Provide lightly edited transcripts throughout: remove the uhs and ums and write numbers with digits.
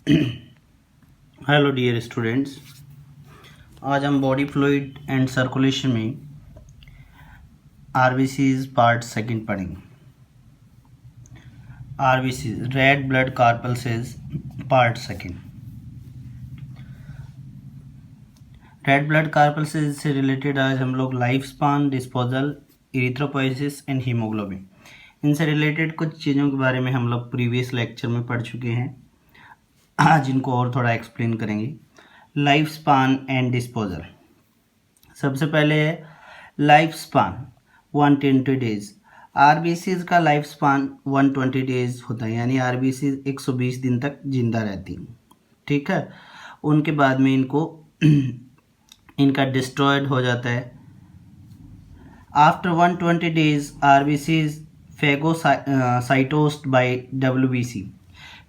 Hello dear students, आज हम body fluid and circulation में आरबीसीज पार्ट सेकंड पढ़ेंगे। RBCs red blood corpuscles part second. Red blood corpuscles से related आज हम लोग life span, disposal, erythropoiesis and haemoglobin, इनसे रिलेटेड कुछ चीज़ों के बारे में हम लोग प्रीवियस लेक्चर में पढ़ चुके हैं। आज इनको और थोड़ा एक्सप्लेन करेंगे। Life span and disposal. सबसे पहले है लाइफ स्पान 120 डेज। आरबीसीज का लाइफ स्पान 120 डेज होता है, यानी आरबीसीज 120 दिन तक जिंदा रहती हैं। ठीक है, उनके बाद में इनका डिस्ट्रॉयड हो जाता है। After 120 days RBCs phagocytosed by WBC.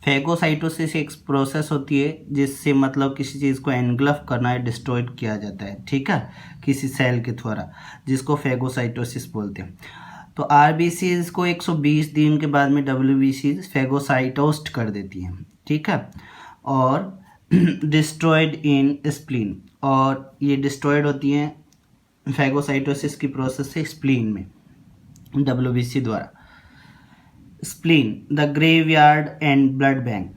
Phagocytosis एक प्रोसेस होती है जिससे मतलब किसी चीज़ को एनग्लफ करना है, डिस्ट्रॉयड किया जाता है। ठीक है, किसी सेल के द्वारा, जिसको फेगोसाइटोसिस बोलते हैं। तो आरबीसीज को 120 दिन के बाद में डब्ल्यूबीसी फेगोसाइटोस्ड कर देती है। ठीक है, और डिस्ट्रॉयड इन स्प्लीन, और ये डिस्ट्रॉयड होती हैं फेगोसाइटोसिस की प्रोसेस से स्प्लीन में डब्ल्यूबीसी द्वारा। Spleen the graveyard and blood bank,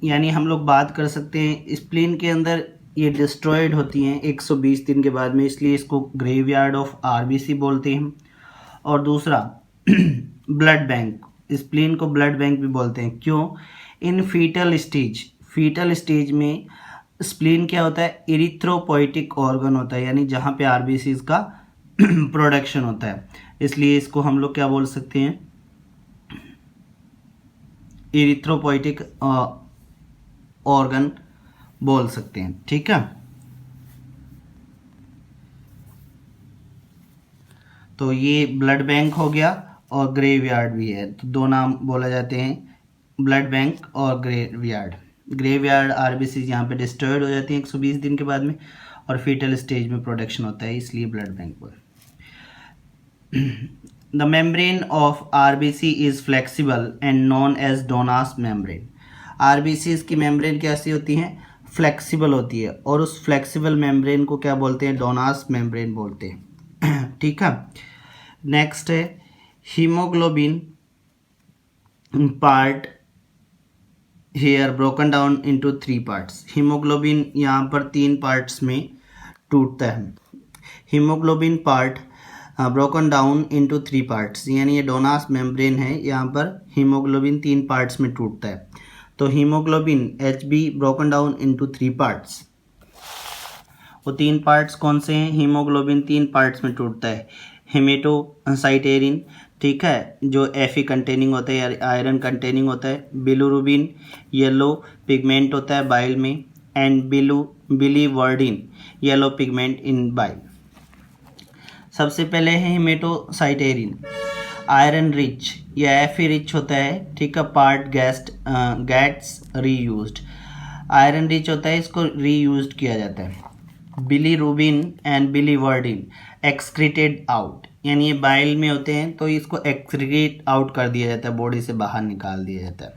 यानी हम लोग बात कर सकते हैं स्प्लीन के अंदर ये डिस्ट्रॉयड होती हैं 120 दिन के बाद में, इसलिए इसको ग्रेवयार्ड ऑफ आरबीसी बोलते हैं। और दूसरा ब्लड बैंक, स्प्लीन को ब्लड बैंक भी बोलते हैं। क्यों? इन फीटल स्टेज में स्प्लीन क्या होता है? इरिथ्रोपोइटिक ऑर्गन होता है, यानी जहाँ पे आरबीसी का प्रोडक्शन होता है, इसलिए इसको हम लोग क्या बोल सकते हैं? इरिथ्रोपोइटिक ऑर्गन बोल सकते हैं। ठीक है, तो ये ब्लड बैंक हो गया और ग्रेवयार्ड भी है, तो दो नाम बोले जाते हैं, ब्लड बैंक और ग्रेवयार्ड। ग्रेवयार्ड आरबीसी यहाँ पे डिस्ट्रॉयड हो जाती है 120 दिन के बाद में, और फीटल स्टेज में प्रोडक्शन होता है, इसलिए ब्लड बैंक बोल। The membrane of RBC is flexible and known as Donas membrane. RBCs की मेम्ब्रेन कैसी होती हैं? फ्लेक्सिबल होती है, और उस फ्लेक्सिबल मेम्ब्रेन को क्या बोलते हैं? डोनास मेम्ब्रेन बोलते हैं। ठीक है, नेक्स्ट है haemoglobin part here broken down into 3 parts. Haemoglobin यहाँ पर 3 पार्ट्स में टूटता है। Haemoglobin part broken down into 3 parts, यानी ये डोनास मेम्ब्रेन है, यहाँ पर हीमोग्लोबिन 3 पार्ट्स में टूटता है। तो haemoglobin HB broken down into 3 parts, वो 3 पार्ट्स कौन से हैं? हीमोग्लोबिन 3 पार्ट्स में टूटता है। हेमेटोसाइटेरिन, ठीक है, जो Fe कंटेनिंग होता है या आयरन कंटेनिंग होता है। बिलिरुबिन, येलो पिगमेंट होता है बाइल में, and biliverdin, yellow pigment in bile. सबसे पहले है हेमेटोसाइटेरिन, आयरन रिच या Fe रिच होता है। ठीक है, part gets reused, iron rich होता है, इसको रीयूज्ड किया जाता है। Bilirubin and biliverdin excreted out, यानी ये बाइल में होते हैं तो इसको एक्सक्रीट आउट कर दिया जाता है, बॉडी से बाहर निकाल दिया जाता है।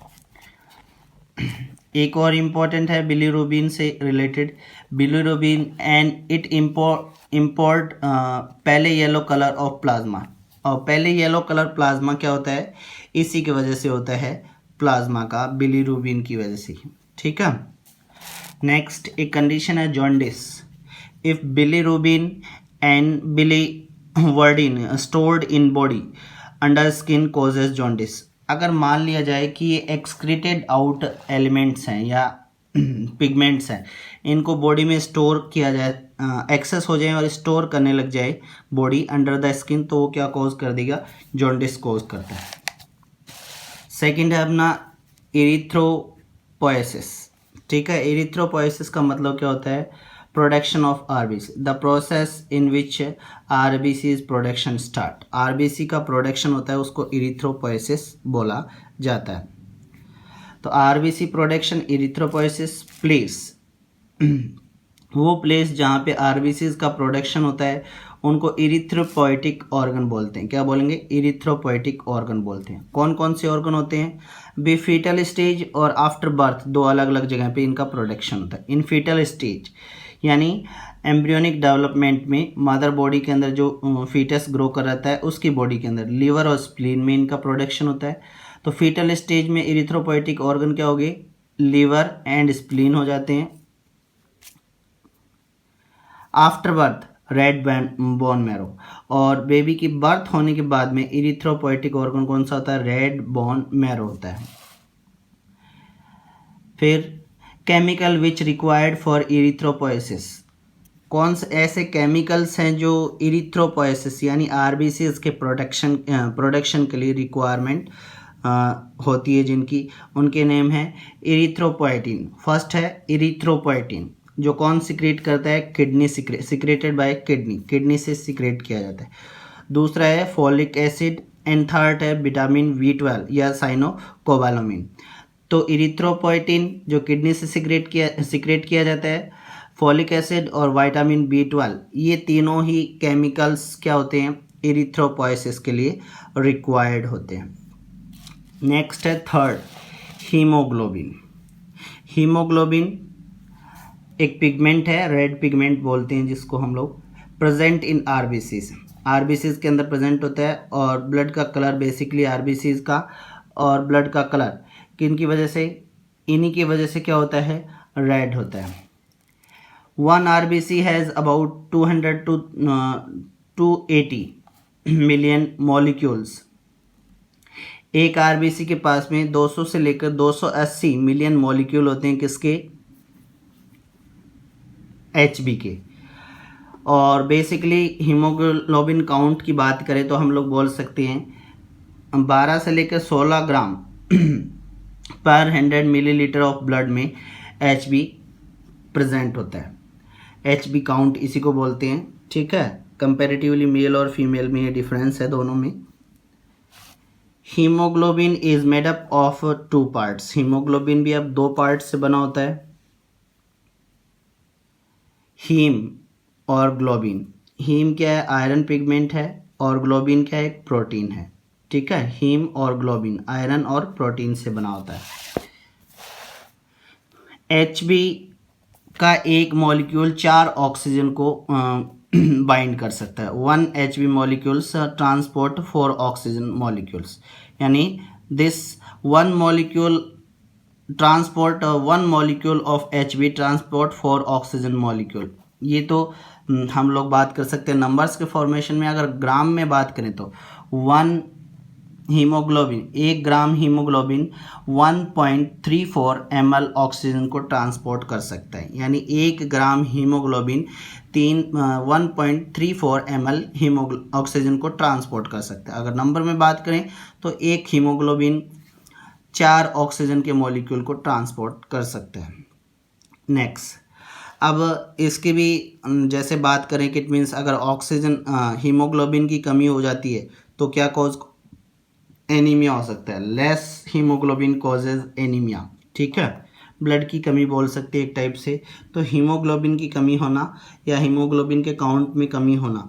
एक और इम्पॉर्टेंट है बिलीरुबिन से related, bilirubin and it import पहले येलो कलर ऑफ प्लाज्मा। और पहले येलो कलर प्लाज्मा क्या होता है? इसी की वजह से होता है, प्लाज्मा का, बिलीरुबिन की वजह से। ठीक है, नेक्स्ट एक कंडीशन है jaundice. If bilirubin and biliverdin stored in body under skin causes jaundice. अगर मान लिया जाए कि ये एक्सक्रीटेड आउट एलिमेंट्स हैं या पिगमेंट्स हैं, इनको बॉडी में स्टोर किया जाए, एक्सेस हो जाए और स्टोर करने लग जाए बॉडी अंडर द स्किन, तो वो क्या कॉज कर देगा? जॉन्डिस कॉज करता है। सेकंड है अपना इरिथ्रोपोइसिस। ठीक है, इरिथ्रोपोइसिस का मतलब क्या होता है? Production of RBC, the process in which RBC production start. RBC का प्रोडक्शन होता है, उसको इरिथ्रोपोइसिस बोला जाता है। तो आरबीसी प्रोडक्शन इरिथ्रोपोइसिस प्लेस वो प्लेस जहाँ पे आरबीसीज का प्रोडक्शन होता है उनको इरिथ्रोपोइटिक ऑर्गन बोलते हैं। क्या बोलेंगे? इरिथ्रोपोइटिक ऑर्गन बोलते हैं। कौन कौन से ऑर्गन होते हैं? बी फीटल स्टेज और आफ्टर बर्थ, दो अलग अलग जगह पे इनका प्रोडक्शन होता है। इन फीटल स्टेज यानी एम्ब्रियोनिक डेवलपमेंट में मदर बॉडी के अंदर जो फीटस ग्रो कर रहता है उसकी बॉडी के अंदर लीवर और स्प्लीन में इनका प्रोडक्शन होता है। तो फीटल स्टेज में इरिथ्रोपोइटिक ऑर्गन क्या हो गए? लीवर एंड स्प्लीन हो जाते हैं। After birth red bone marrow, और बेबी की बर्थ होने के बाद में इरिथ्रोपोइटिक ऑर्गन कौन सा होता है? रेड बोन मैरो होता है। फिर chemical which required for erythropoiesis, कौन से ऐसे केमिकल्स हैं जो इरिथ्रोपोइसिस यानी आरबीसीज के प्रोडक्शन के लिए रिक्वायरमेंट होती है जिनकी, उनके नेम है इरिथ्रोपोइटिन। फर्स्ट है इरिथ्रोपोइटिन जो कौन सिक्रेट करता है? किडनी, सिक्रेटेड बाय किडनी से सिक्रेट किया जाता है। दूसरा है फॉलिक एसिड एंड थर्ड है विटामिन B12 या साइनोकोबालामिन। तो इरिथ्रोपोइटिन जो किडनी से सिक्रेट किया जाता है, फॉलिक एसिड और विटामिन B12, ये तीनों ही केमिकल्स क्या होते हैं? इरिथ्रोपोइसिस के लिए रिक्वायर्ड होते हैं। नेक्स्ट है थर्ड हीमोग्लोबिन। हीमोग्लोबिन एक पिगमेंट है, रेड पिगमेंट बोलते हैं जिसको हम लोग, प्रेजेंट इन आरबीसीज के अंदर प्रेजेंट होता है। और ब्लड का कलर बेसिकली आरबीसीज का और ब्लड का कलर किन की वजह से? इन्हीं की वजह से क्या होता है? रेड होता है। One RBC has about 200 to 280 million molecules. एक आरबीसी के पास में 200 से लेकर 280 मिलियन मॉलिक्यूल होते हैं, किसके? एचबी के। और बेसिकली हीमोग्लोबिन काउंट की बात करें तो हम लोग बोल सकते हैं 12 से लेकर 16 ग्राम पर 100 मिलीलीटर ऑफ ब्लड में एचबी प्रेजेंट होता है। एचबी काउंट इसी को बोलते हैं, ठीक है। कंपैरेटिवली मेल और फीमेल में ये डिफरेंस है दोनों में। Haemoglobin is made up of 2 parts. Haemoglobin भी अब 2 पार्ट्स से बना होता है, हीम और ग्लोबिन। हीम क्या है? आयरन पिगमेंट है, और ग्लोबिन क्या है? एक प्रोटीन है, ठीक है। हीम और ग्लोबिन आयरन और प्रोटीन से बना होता है। एचबी का एक मॉलिक्यूल 4 ऑक्सीजन को बाइंड कर सकता है। 1 Hb molecules transport 4 oxygen molecules, यानी this 1 molecule transport 1 molecule of Hb transport 4 oxygen molecule. ये तो हम लोग बात कर सकते हैं नंबर्स के फॉर्मेशन में। अगर ग्राम में बात करें तो 1 हीमोग्लोबिन, 1 ग्राम हीमोग्लोबिन 1.34 ml ऑक्सीजन को ट्रांसपोर्ट कर सकता है, यानी 1 ग्राम हीमोग्लोबिन 1.34 ml ऑक्सीजन को ट्रांसपोर्ट कर सकता है। अगर नंबर में बात करें तो 1 हीमोग्लोबिन 4 ऑक्सीजन के मॉलिक्यूल को ट्रांसपोर्ट कर सकते हैं। नेक्स्ट, अब इसकी भी जैसे बात करें कि इट मीन्स अगर ऑक्सीजन हीमोग्लोबिन की कमी हो जाती है तो क्या कॉज? एनीमिया हो सकता है। लेस हीमोग्लोबिन कॉजेज एनीमिया, ठीक है। ब्लड की कमी बोल सकते हैं एक टाइप से। तो हीमोग्लोबिन की कमी होना या हीमोग्लोबिन के काउंट में कमी होना,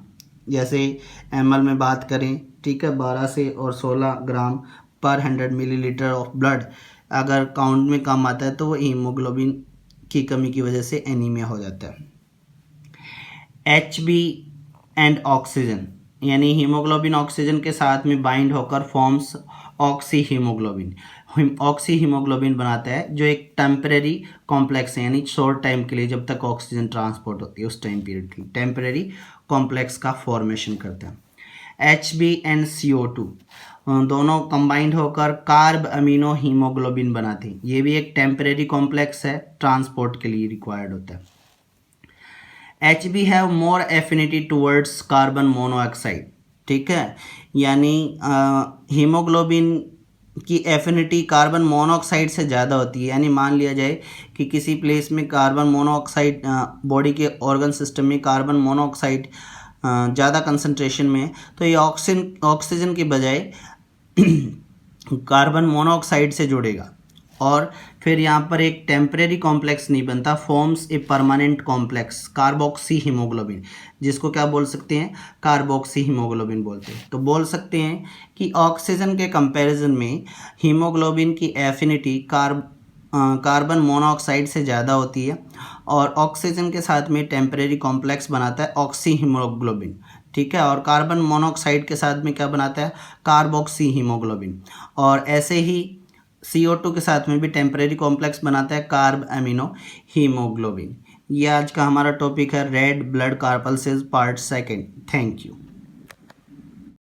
जैसे ml में बात करें, ठीक है, 12 से और 16 ग्राम पर 100 मिलीलीटर ऑफ ब्लड अगर काउंट में कम आता है तो वो हीमोग्लोबिन की कमी की वजह से एनीमिया हो जाता है। एचबी एंड ऑक्सीजन, यानी हीमोग्लोबिन ऑक्सीजन के साथ में बाइंड होकर forms oxy haemoglobin. Oxy haemoglobin बनाता है जो एक टेम्परेरी कॉम्प्लेक्स है, यानी शॉर्ट टाइम के लिए जब तक ऑक्सीजन ट्रांसपोर्ट होती है उस टाइम पीरियड के लिए टेम्परेरी कॉम्प्लेक्स का फॉर्मेशन करता है। एचबी एंड CO2 दोनों कंबाइंड होकर कार्ब अमीनो हीमोग्लोबिन बनाते हैं। ये भी एक टेम्परेरी कॉम्प्लेक्स है, ट्रांसपोर्ट के लिए रिक्वायर्ड होता है। HB have more affinity towards carbon monoxide, ठीक है, यानी हीमोग्लोबिन की एफिनिटी कार्बन मोनोऑक्साइड से ज़्यादा होती है। यानी मान लिया जाए कि किसी प्लेस में कार्बन मोनोऑक्साइड बॉडी के ऑर्गन सिस्टम में कार्बन मोनोऑक्साइड ज़्यादा कंसंट्रेशन में है, तो ये ऑक्सीजन की बजाय कार्बन मोनोऑक्साइड से जुड़ेगा और फिर यहाँ पर एक टेम्परेरी कॉम्प्लेक्स नहीं बनता, forms a permanent complex carboxy haemoglobin, जिसको क्या बोल सकते हैं, कार्बोक्सी हीमोग्लोबिन बोलते हैं। तो बोल सकते हैं कि ऑक्सीजन के कंपैरिजन में हीमोग्लोबिन की एफिनिटी कार्बन मोनोऑक्साइड से ज़्यादा होती है और ऑक्सीजन के साथ में टेम्परेरी कॉम्प्लेक्स बनाता है ऑक्सी हीमोग्लोबिन, ठीक है। और कार्बन मोनोऑक्साइड के साथ में क्या बनाता है, कार्बोक्सी हीमोग्लोबिन। और ऐसे ही CO2 के साथ में भी टेम्परेरी कॉम्प्लेक्स बनाता है कार्ब एमिनो हीमोग्लोबिन। ये आज का हमारा टॉपिक है red blood corpuscles part second. Thank you.